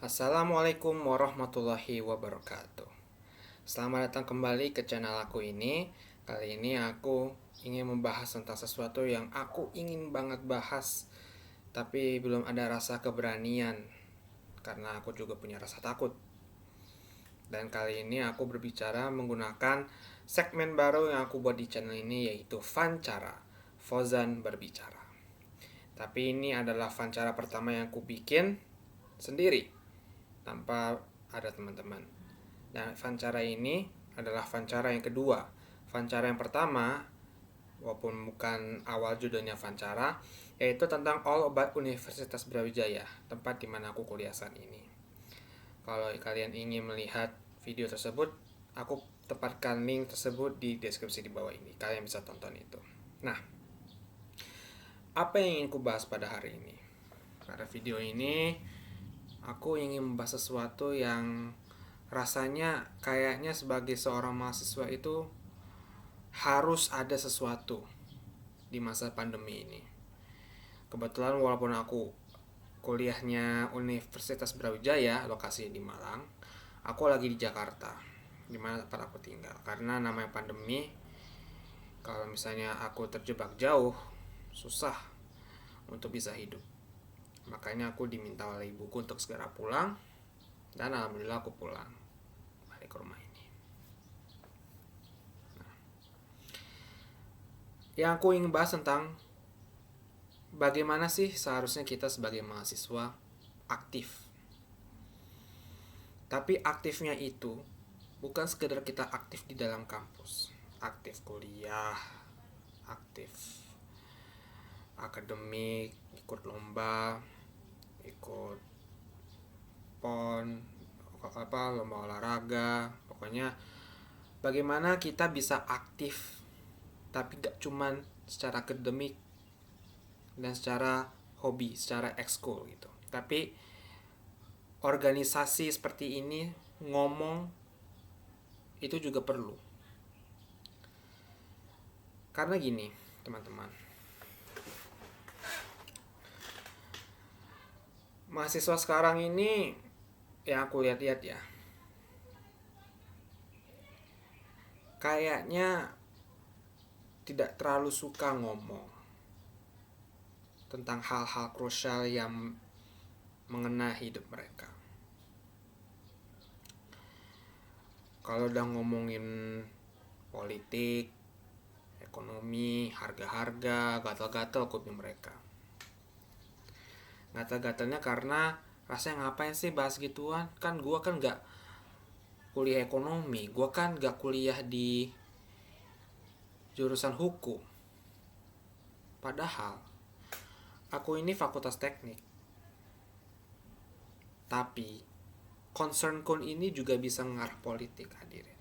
Assalamualaikum warahmatullahi wabarakatuh. Selamat datang kembali ke channel aku ini. Kali ini aku ingin membahas tentang sesuatu yang aku ingin banget bahas, tapi belum ada rasa keberanian karena aku juga punya rasa takut. Dan kali ini aku berbicara menggunakan segmen baru yang aku buat di channel ini, yaitu Fancara, Fozan berbicara. Tapi ini adalah Fancara pertama yang aku bikin sendiri tanpa ada teman-teman. Dan Fancara ini adalah Fancara yang kedua. Fancara yang pertama, walaupun bukan awal judulnya Fancara, yaitu tentang All About Universitas Brawijaya, tempat di mana aku kuliah saat ini. Kalau kalian ingin melihat video tersebut, aku tempatkan link tersebut di deskripsi di bawah ini. Kalian bisa tonton itu. Nah, apa yang ingin ku bahas pada hari ini? Pada video ini, aku ingin membahas sesuatu yang rasanya kayaknya sebagai seorang mahasiswa itu harus ada sesuatu di masa pandemi ini. Kebetulan walaupun aku kuliahnya Universitas Brawijaya, lokasi di Malang, aku lagi di Jakarta, di mana tempat aku tinggal. Karena namanya pandemi, kalau misalnya aku terjebak jauh, susah untuk bisa hidup. Makanya aku diminta oleh ibuku untuk segera pulang, dan alhamdulillah aku pulang balik ke rumah ini. Yang aku ingin bahas tentang bagaimana sih seharusnya kita sebagai mahasiswa aktif. Tapi aktifnya itu bukan sekedar kita aktif di dalam kampus, aktif kuliah, aktif akademik, ikut lomba, ikut pon, lomba olahraga, pokoknya bagaimana kita bisa aktif tapi gak cuman secara akademik dan secara hobi, secara ekskul gitu. Tapi organisasi seperti ini ngomong itu juga perlu. Karena gini, teman-teman. Mahasiswa sekarang ini yang aku lihat-lihat ya, kayaknya tidak terlalu suka ngomong tentang hal-hal krusial yang mengena hidup mereka. Kalau udah ngomongin politik, ekonomi, harga-harga, gatal-gatal kuping mereka. Gatal-gatalnya karena rasanya ngapain sih bahas gituan? Kan gue kan gak kuliah ekonomi, gue kan gak kuliah di jurusan hukum. Padahal aku ini fakultas teknik. Tapi concern ini juga bisa mengarah politik, hadirin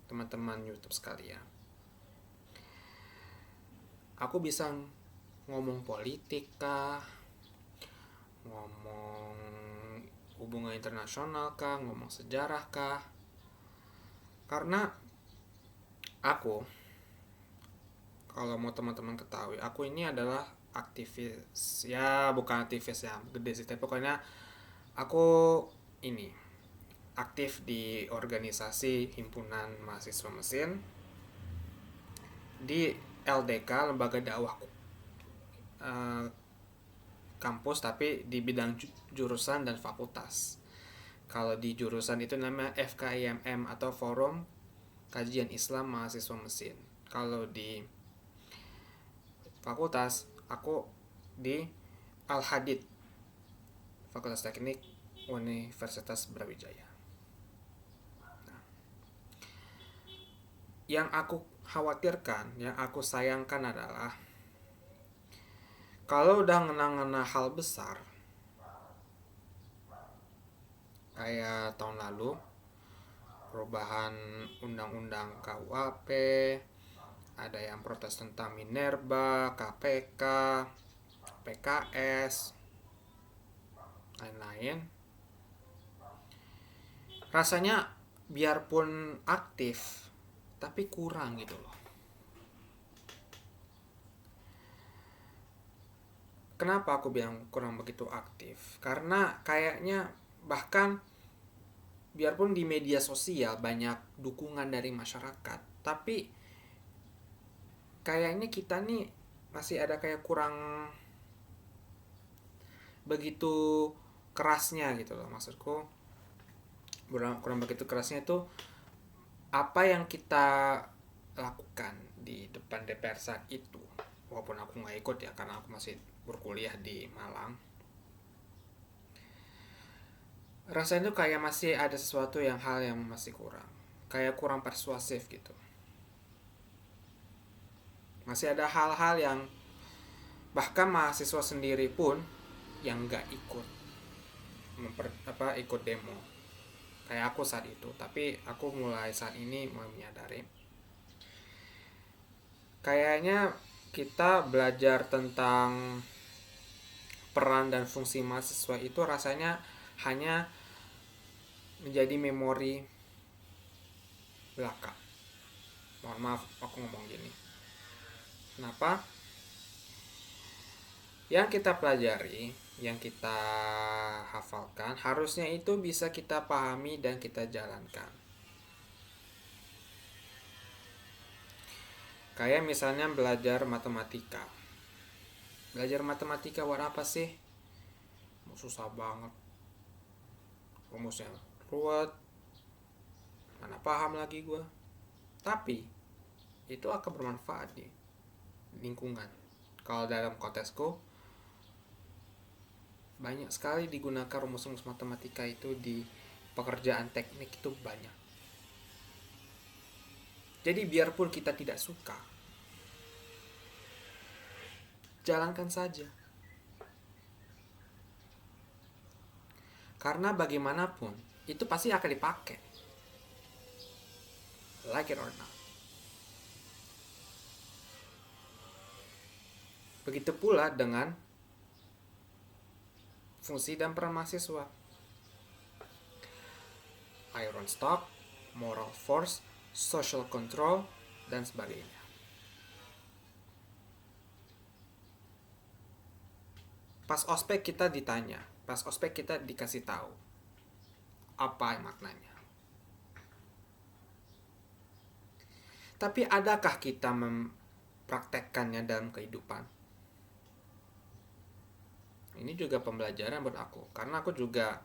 teman-teman YouTube sekalian. Aku bisa ngomong politik kah, ngomong hubungan internasional kah, ngomong sejarah kah. Karena aku, kalau mau teman-teman ketahui, aku ini adalah aktivis. Ya bukan aktivis ya gede sih, tapi pokoknya aku ini aktif di organisasi himpunan mahasiswa mesin di LDK, lembaga dakwah kampus, tapi di bidang jurusan dan fakultas. Kalau di jurusan itu namanya FKIMM atau Forum Kajian Islam Mahasiswa Mesin. Kalau di fakultas, aku di Al-Hadid, Fakultas Teknik Universitas Brawijaya. Nah, yang aku khawatirkan, yang aku sayangkan adalah kalau udah ngena-ngena hal besar kayak tahun lalu perubahan undang-undang KUHP, ada yang protes tentang Minerba, KPK, PKS, lain-lain. Rasanya biarpun aktif tapi kurang gitu loh. Kenapa aku bilang kurang begitu aktif? Karena kayaknya Bahkan biarpun di media sosial banyak dukungan dari masyarakat, tapi kayaknya kita nih masih ada kayak kurang begitu kerasnya gitu loh. Maksudku kurang begitu kerasnya itu apa yang kita lakukan di depan DPR saat itu. Walaupun aku nggak ikut ya, karena aku masih berkuliah di Malang. Rasanya tuh kayak masih ada sesuatu hal yang masih kurang. Kayak kurang persuasif gitu. Masih ada hal-hal yang bahkan mahasiswa sendiri pun yang nggak ikut demo kayak aku saat itu. Tapi aku mulai saat ini mulai menyadari kayaknya kita belajar tentang peran dan fungsi mahasiswa itu rasanya hanya menjadi memori belaka. Mohon maaf aku ngomong gini. Kenapa? Yang kita pelajari, yang kita hafalkan, harusnya itu bisa kita pahami dan kita jalankan. Kayak misalnya belajar matematika. Belajar matematika buat apa sih? Susah banget. Rumusnya ruwet. Mana paham lagi gue. Tapi itu akan bermanfaat di lingkungan. Kalau dalam kontesku banyak sekali digunakan rumus-rumus matematika itu di pekerjaan teknik itu banyak. Jadi biarpun kita tidak suka, jalankan saja. Karena bagaimanapun itu pasti akan dipakai. Like it or not. Begitu pula dengan fungsi dan peran mahasiswa. Iron stock, moral force, social control, dan sebagainya. Pas ospek kita ditanya, pas ospek kita dikasih tahu apa maknanya. Tapi adakah kita mempraktekkannya dalam kehidupan? Ini juga pembelajaran buat aku, karena aku juga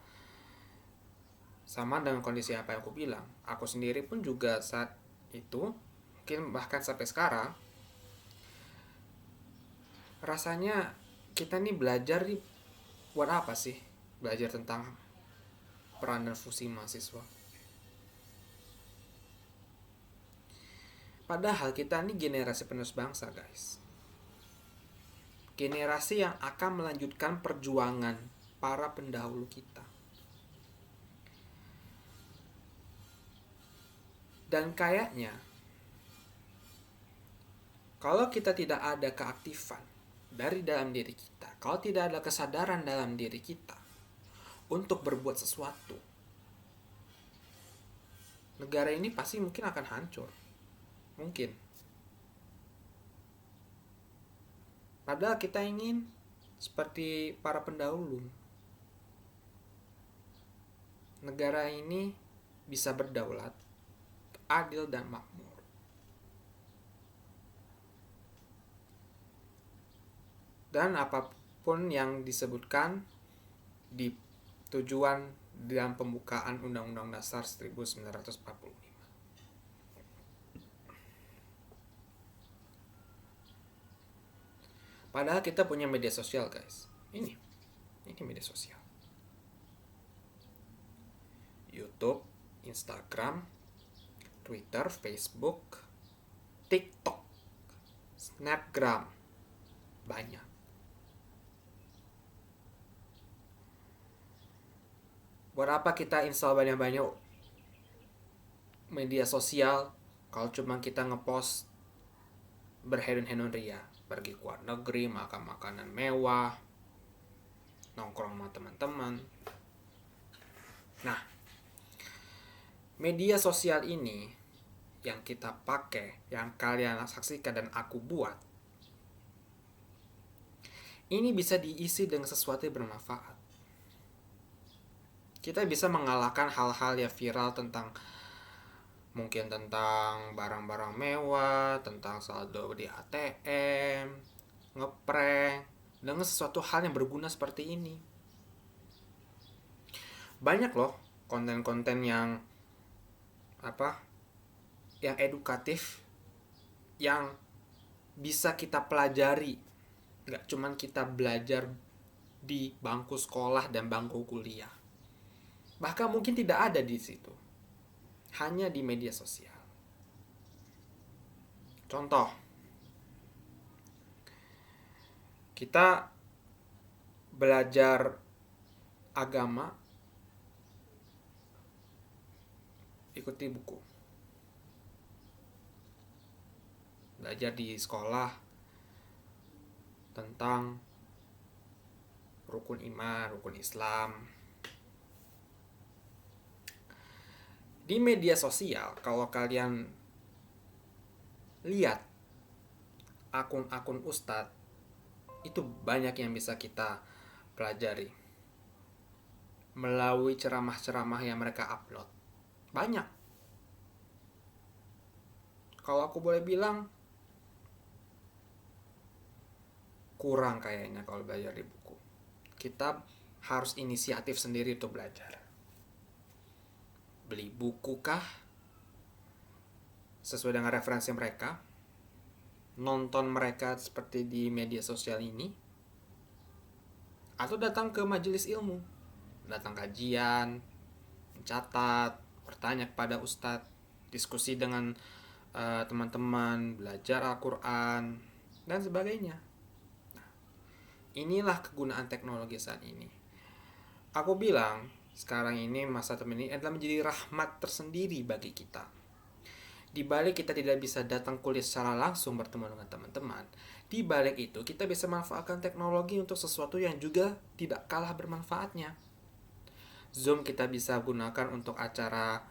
sama dengan kondisi apa yang aku bilang. Aku sendiri pun juga saat itu, mungkin bahkan sampai sekarang, rasanya kita nih belajar nih buat apa sih? Belajar tentang peran dan fungsi mahasiswa. Padahal kita nih generasi penerus bangsa, guys. Generasi yang akan melanjutkan perjuangan para pendahulu kita. Dan kayaknya kalau kita tidak ada keaktifan dari dalam diri kita, kalau tidak ada kesadaran dalam diri kita untuk berbuat sesuatu, negara ini pasti mungkin akan hancur. Mungkin. Padahal kita ingin seperti para pendahulu. Negara ini bisa berdaulat, adil dan makmur. Dan apapun yang disebutkan di tujuan dalam pembukaan Undang-Undang Dasar 1945. Padahal kita punya media sosial, guys. Ini media sosial. YouTube, Instagram, Twitter, Facebook, TikTok, Snapgram. Banyak. Buat apa kita install banyak-banyak media sosial kalau cuma kita ngepost berhedon-hedon ria, pergi ke luar negeri, makan makanan mewah, nongkrong sama teman-teman. Nah, media sosial ini yang kita pakai, yang kalian saksikan dan aku buat, ini bisa diisi dengan sesuatu yang bermanfaat. Kita bisa mengalahkan hal-hal yang viral mungkin tentang barang-barang mewah, tentang saldo di ATM, ngeprank, dengan sesuatu hal yang berguna seperti ini. Banyak loh konten-konten yang edukatif yang bisa kita pelajari. Nggak cuman kita belajar di bangku sekolah dan bangku kuliah. Bahkan mungkin tidak ada di situ. Hanya di media sosial. Contoh, kita belajar agama ikuti buku. Belajar di sekolah tentang rukun iman, rukun Islam. Di media sosial, kalau kalian lihat akun-akun ustadz, itu banyak yang bisa kita pelajari melalui ceramah-ceramah yang mereka upload. Banyak. Kalau aku boleh bilang, kurang kayaknya kalau belajar di buku. Kita harus inisiatif sendiri untuk belajar. Beli buku kah? Sesuai dengan referensi mereka. Nonton mereka seperti di media sosial ini. Atau datang ke majelis ilmu. Datang kajian, mencatat, bertanya kepada ustadz, diskusi dengan teman-teman, belajar Al-Quran, dan sebagainya. Nah, inilah kegunaan teknologi saat ini. Aku bilang, sekarang ini masa ini adalah menjadi rahmat tersendiri bagi kita. Di balik kita tidak bisa datang kuliah secara langsung bertemu dengan teman-teman, di balik itu kita bisa manfaatkan teknologi untuk sesuatu yang juga tidak kalah bermanfaatnya. Zoom kita bisa gunakan untuk acara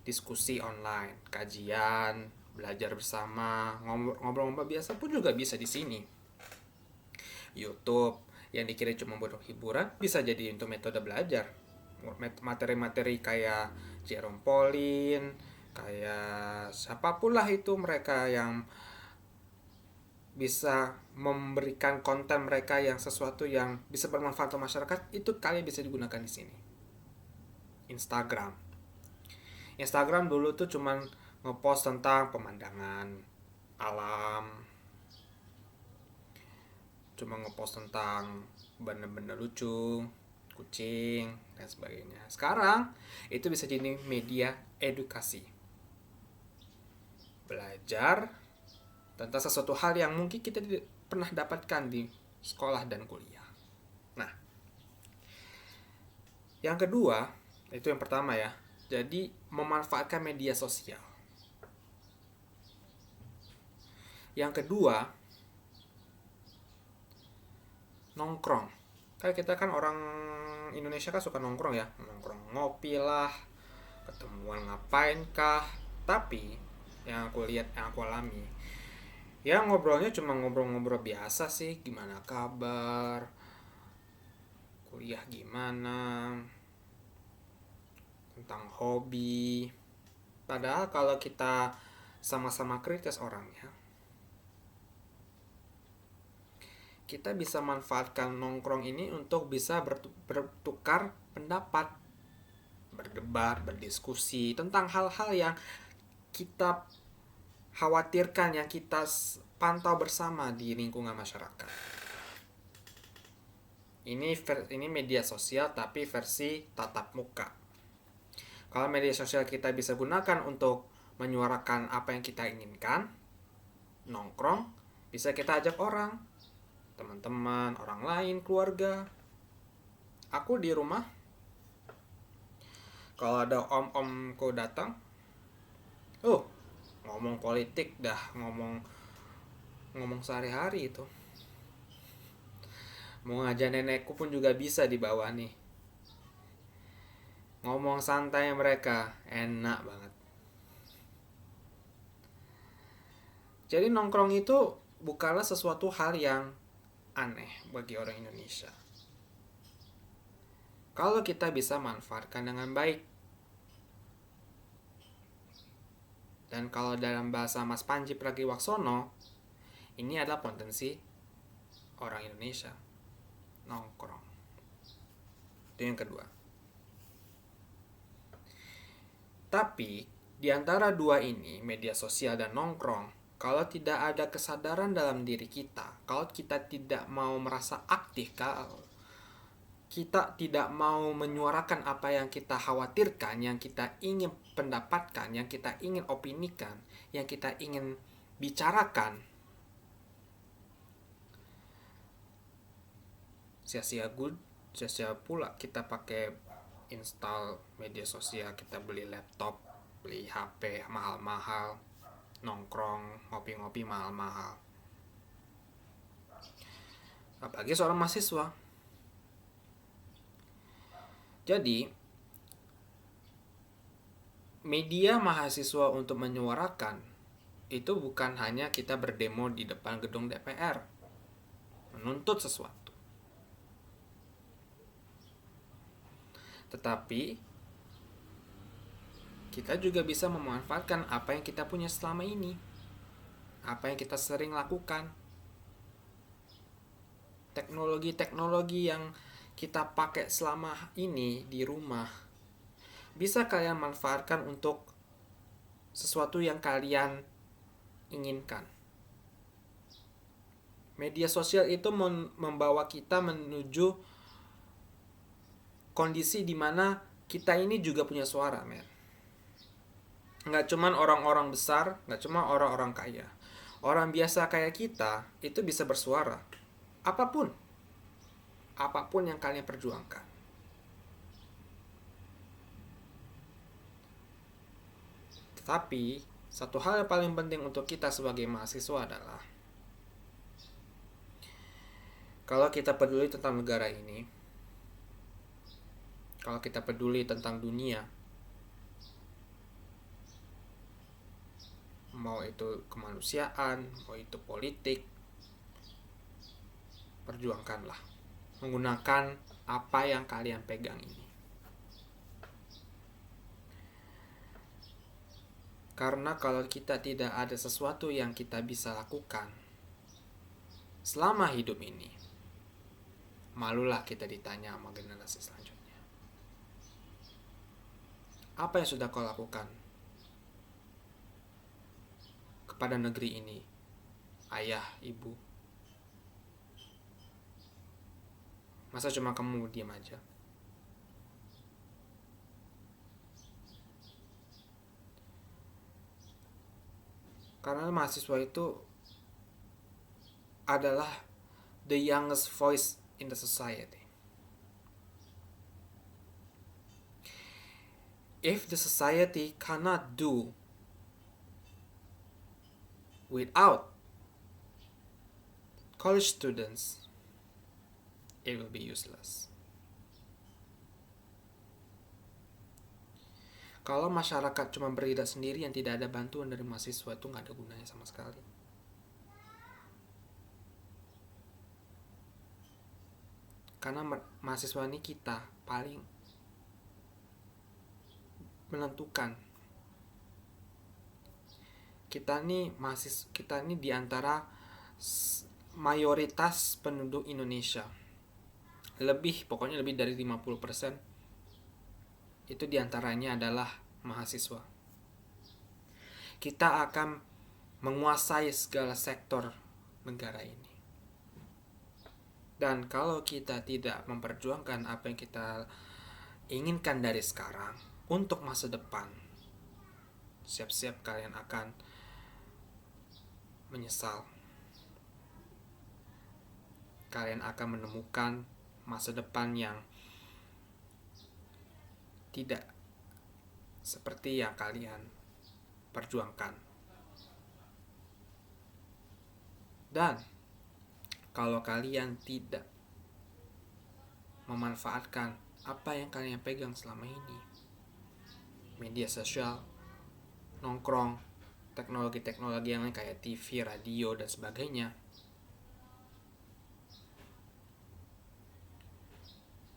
diskusi online, kajian, belajar bersama, ngobrol-ngobrol biasa pun juga bisa di sini. YouTube yang dikira cuma buat hiburan bisa jadi untuk metode belajar. Materi-materi kayak Jerome Pauline, kayak siapapun lah itu mereka yang bisa memberikan konten mereka yang sesuatu yang bisa bermanfaat untuk masyarakat, itu kalian bisa digunakan di sini. Instagram dulu tuh cuman ngepost tentang pemandangan alam, cuma ngepost tentang benda-benda lucu, kucing, dan sebagainya. Sekarang itu bisa jadi media edukasi. Belajar tentang sesuatu hal yang mungkin kita tidak pernah dapatkan di sekolah dan kuliah. Nah, yang kedua, itu yang pertama ya. Jadi memanfaatkan media sosial. Yang kedua, nongkrong. Kayak kita kan orang Indonesia kan suka nongkrong ya, nongkrong ngopi lah, ketemuan ngapain kah. Tapi yang aku lihat, yang aku alami, ya ngobrolnya cuma ngobrol-ngobrol biasa sih, gimana kabar, kuliah gimana, tentang hobi. Padahal kalau kita sama-sama kritis orangnya, kita bisa manfaatkan nongkrong ini untuk bisa bertukar pendapat, berdebat, berdiskusi tentang hal-hal yang kita khawatirkan, yang kita pantau bersama di lingkungan masyarakat. Ini media sosial tapi versi tatap muka. Kalau media sosial kita bisa gunakan untuk menyuarakan apa yang kita inginkan, nongkrong, bisa kita ajak orang, teman-teman, orang lain, keluarga. Aku di rumah, kalau ada om-omku datang, ngomong politik dah, ngomong sehari-hari itu. Mau ngajak nenekku pun juga bisa di bawah nih. Ngomong santai mereka, enak banget. Jadi nongkrong itu bukanlah sesuatu hal yang aneh bagi orang Indonesia. kalau kita bisa manfaatkan dengan baik. Dan kalau dalam bahasa Mas Panji Pragiwaksono, ini adalah potensi orang Indonesia nongkrong. Itu yang kedua. Tapi di antara dua ini, media sosial dan nongkrong, kalau tidak ada kesadaran dalam diri kita, kalau kita tidak mau merasa aktif, kalau kita tidak mau menyuarakan apa yang kita khawatirkan, yang kita ingin pendapatkan, yang kita ingin opinikan, yang kita ingin bicarakan, sia-sia pula kita pakai install media sosial, kita beli laptop, beli HP mahal-mahal, nongkrong, ngopi-ngopi mahal-mahal. Apalagi seorang mahasiswa. Jadi, media mahasiswa untuk menyuarakan itu bukan hanya kita berdemo di depan gedung DPR, menuntut sesuatu. Tetapi kita juga bisa memanfaatkan apa yang kita punya selama ini, apa yang kita sering lakukan, teknologi-teknologi yang kita pakai selama ini di rumah, bisa kalian manfaatkan untuk sesuatu yang kalian inginkan. Media sosial itu membawa kita menuju kondisi di mana kita ini juga punya suara, men. Nggak cuma orang-orang besar, nggak cuma orang-orang kaya. Orang biasa kayak kita itu bisa bersuara. Apapun yang kalian perjuangkan. Tetapi, satu hal yang paling penting untuk kita sebagai mahasiswa adalah kalau kita peduli tentang negara ini, kalau kita peduli tentang dunia, mau itu kemanusiaan, mau itu politik, perjuangkanlah menggunakan apa yang kalian pegang ini. Karena kalau kita tidak ada sesuatu yang kita bisa lakukan selama hidup ini, malulah kita ditanya sama generasi selanjutnya. Apa yang sudah kau lakukan kepada negeri ini, ayah, ibu? Masa cuma kamu diam aja? Karena mahasiswa itu adalah the youngest voice in the society. If the society cannot do without college students, it will be useless. Kalau masyarakat cuma bergerak sendiri yang tidak ada bantuan dari mahasiswa, itu nggak ada gunanya sama sekali. Karena mahasiswa ini kita paling menentukan. Kita ini di antara mayoritas penduduk Indonesia. Pokoknya lebih dari 50% itu diantaranya adalah mahasiswa. Kita akan menguasai segala sektor negara ini. Dan kalau kita tidak memperjuangkan apa yang kita inginkan dari sekarang untuk masa depan, siap-siap kalian akan menyesal. Kalian akan menemukan masa depan yang tidak seperti yang kalian perjuangkan. Dan kalau kalian tidak memanfaatkan apa yang kalian pegang selama ini, media sosial, nongkrong, teknologi-teknologi yang lain kayak TV, radio, dan sebagainya,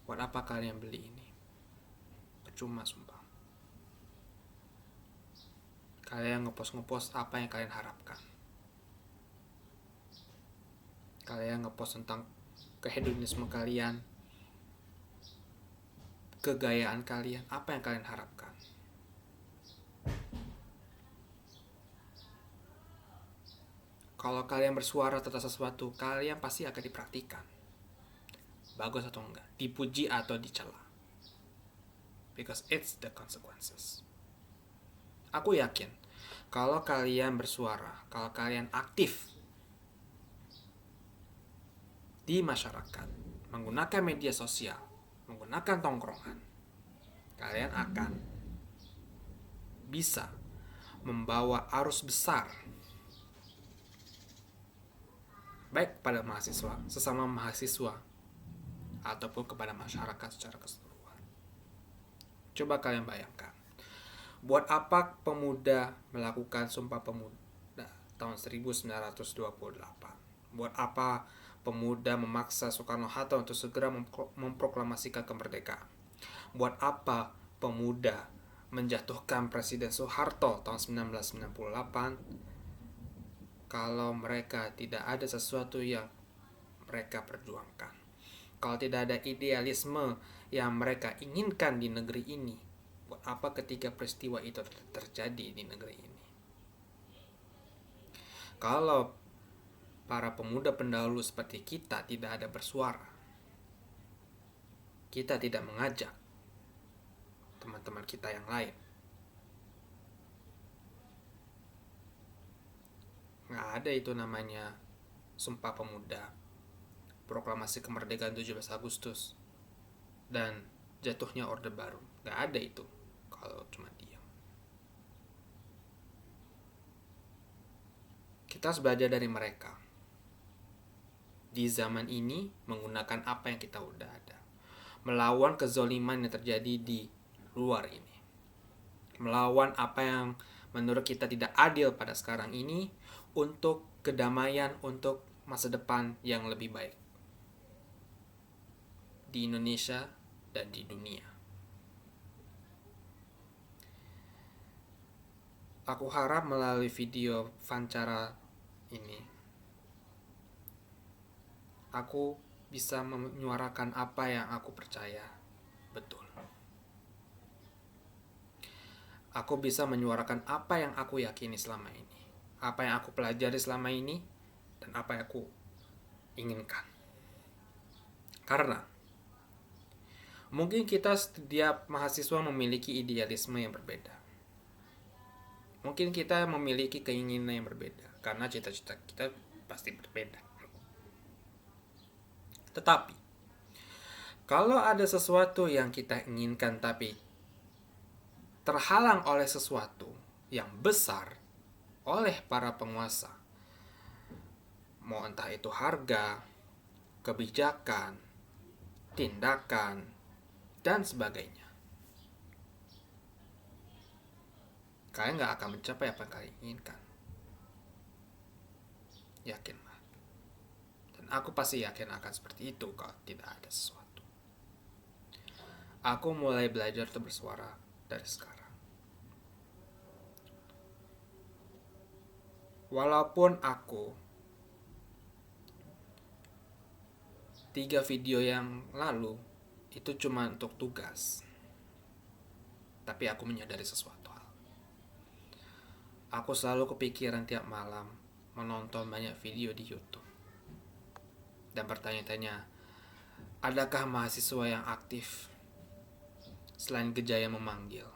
Buat apa kalian beli ini? Percuma sumpah. Kalian ngepost apa yang kalian harapkan. Kalian ngepost tentang kehedonisme kalian, kegayaan kalian, apa yang kalian harapkan. Kalau kalian bersuara tentang sesuatu, kalian pasti akan diperhatikan. Bagus atau enggak, dipuji atau dicela. Because it's the consequences. Aku yakin, kalau kalian bersuara, kalau kalian aktif di masyarakat, menggunakan media sosial, menggunakan tongkrongan, kalian akan bisa membawa arus besar, baik kepada mahasiswa, sesama mahasiswa, ataupun kepada masyarakat secara keseluruhan. Coba kalian bayangkan, buat apa pemuda melakukan Sumpah Pemuda tahun 1928? Buat apa pemuda memaksa Soekarno-Hatta untuk segera memproklamasikan kemerdekaan? Buat apa pemuda menjatuhkan Presiden Soeharto tahun 1998 kalau mereka tidak ada sesuatu yang mereka perjuangkan? Kalau tidak ada idealisme yang mereka inginkan di negeri ini, buat apa ketika peristiwa itu terjadi di negeri ini? Kalau para pemuda pendahulu seperti kita tidak ada bersuara, kita tidak mengajak teman-teman kita yang lain, nggak ada itu namanya Sumpah Pemuda, proklamasi kemerdekaan 17 Agustus, dan jatuhnya Orde Baru. Nggak ada itu kalau cuma diam. Kita harus belajar dari mereka. Di zaman ini menggunakan apa yang kita udah ada, melawan kezoliman yang terjadi di luar ini, melawan apa yang menurut kita tidak adil pada sekarang ini, untuk kedamaian, untuk masa depan yang lebih baik di Indonesia dan di dunia. Aku harap melalui video wawancara ini, aku bisa menyuarakan apa yang aku percaya betul. Aku bisa menyuarakan apa yang aku yakini selama ini, apa yang aku pelajari selama ini, dan apa yang aku inginkan. Karena mungkin kita setiap mahasiswa memiliki idealisme yang berbeda. Mungkin kita memiliki keinginan yang berbeda, karena cita-cita kita pasti berbeda. Tetapi, kalau ada sesuatu yang kita inginkan tapi terhalang oleh sesuatu yang besar oleh para penguasa, mau entah itu harga, kebijakan, tindakan, dan sebagainya, kalian gak akan mencapai apa yang kalian inginkan. Yakinlah. Dan aku pasti yakin akan seperti itu kalau tidak ada sesuatu. Aku mulai belajar untuk bersuara dari sekarang. Walaupun aku 3 video yang lalu itu cuma untuk tugas, tapi aku menyadari sesuatu hal. Aku selalu kepikiran tiap malam menonton banyak video di YouTube dan bertanya-tanya, adakah mahasiswa yang aktif selain Gejaya Memanggil?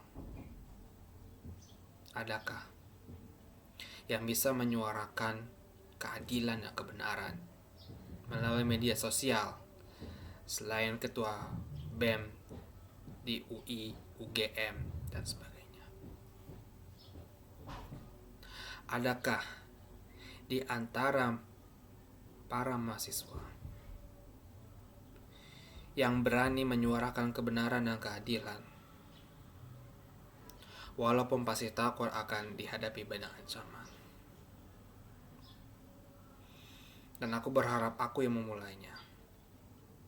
Adakah yang bisa menyuarakan keadilan dan kebenaran melalui media sosial selain ketua BEM di UI, UGM, dan sebagainya? Adakah di antara para mahasiswa yang berani menyuarakan kebenaran dan keadilan, walaupun pasti takut akan dihadapi banyak ancaman? Dan aku berharap aku yang memulainya.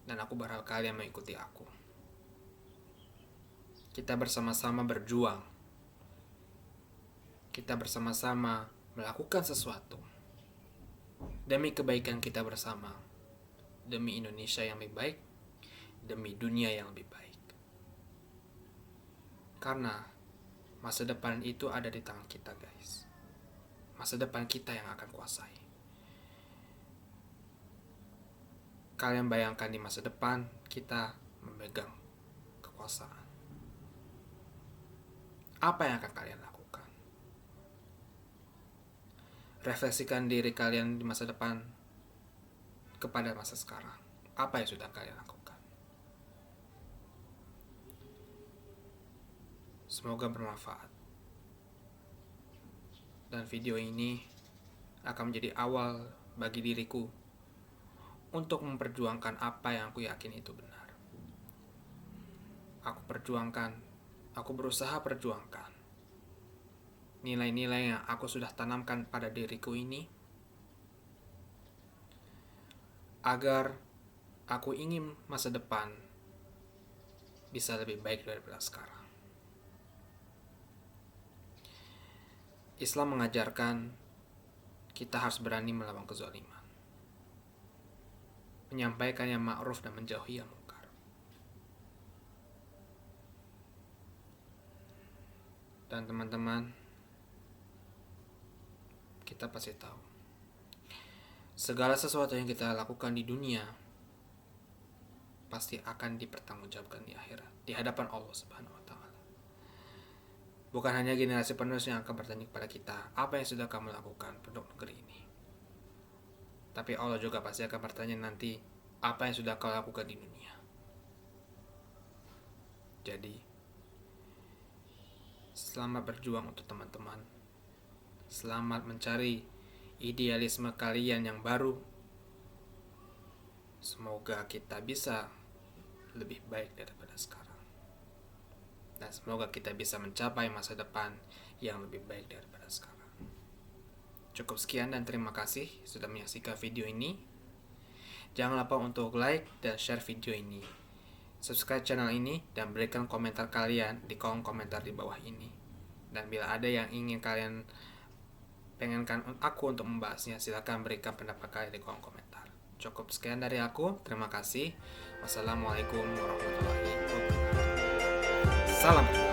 Dan aku berharap kalian mengikuti aku. Kita bersama-sama berjuang. Kita bersama-sama melakukan sesuatu demi kebaikan kita bersama, demi Indonesia yang lebih baik, demi dunia yang lebih baik. Karena masa depan itu ada di tangan kita, guys. Masa depan kita yang akan kuasai. Kalian bayangkan di masa depan kita memegang kekuasaan. Apa yang akan kalian lakukan? Refleksikan diri kalian di masa depan kepada masa sekarang. Apa yang sudah kalian lakukan? Semoga bermanfaat. Dan video ini akan menjadi awal bagi diriku untuk memperjuangkan apa yang aku yakin itu benar. Aku berusaha perjuangkan nilai-nilai yang aku sudah tanamkan pada diriku ini, agar aku ingin masa depan bisa lebih baik daripada sekarang. Islam mengajarkan kita harus berani melawan kezaliman, menyampaikan yang ma'ruf dan menjauhi yang munkar. Dan teman-teman, kita pasti tahu segala sesuatu yang kita lakukan di dunia pasti akan dipertanggungjawabkan di akhirat, di hadapan Allah Subhanahu wa Ta'ala. Bukan hanya generasi penerus yang akan bertanya kepada kita, apa yang sudah kamu lakukan untuk negeri ini, tapi Allah juga pasti akan bertanya nanti, apa yang sudah kau lakukan di dunia. Jadi selamat berjuang untuk teman-teman. Selamat mencari idealisme kalian yang baru. Semoga kita bisa lebih baik daripada sekarang. Dan semoga kita bisa mencapai masa depan yang lebih baik daripada sekarang. Cukup sekian dan terima kasih sudah menyaksikan video ini. Jangan lupa untuk like dan share video ini. Subscribe channel ini dan berikan komentar kalian di kolom komentar di bawah ini. Dan bila ada yang ingin kalian pengenkan aku untuk membahasnya, silakan berikan pendapat kalian di kolom komentar. Cukup sekian dari aku. Terima kasih. Wassalamualaikum warahmatullahi wabarakatuh. Salam.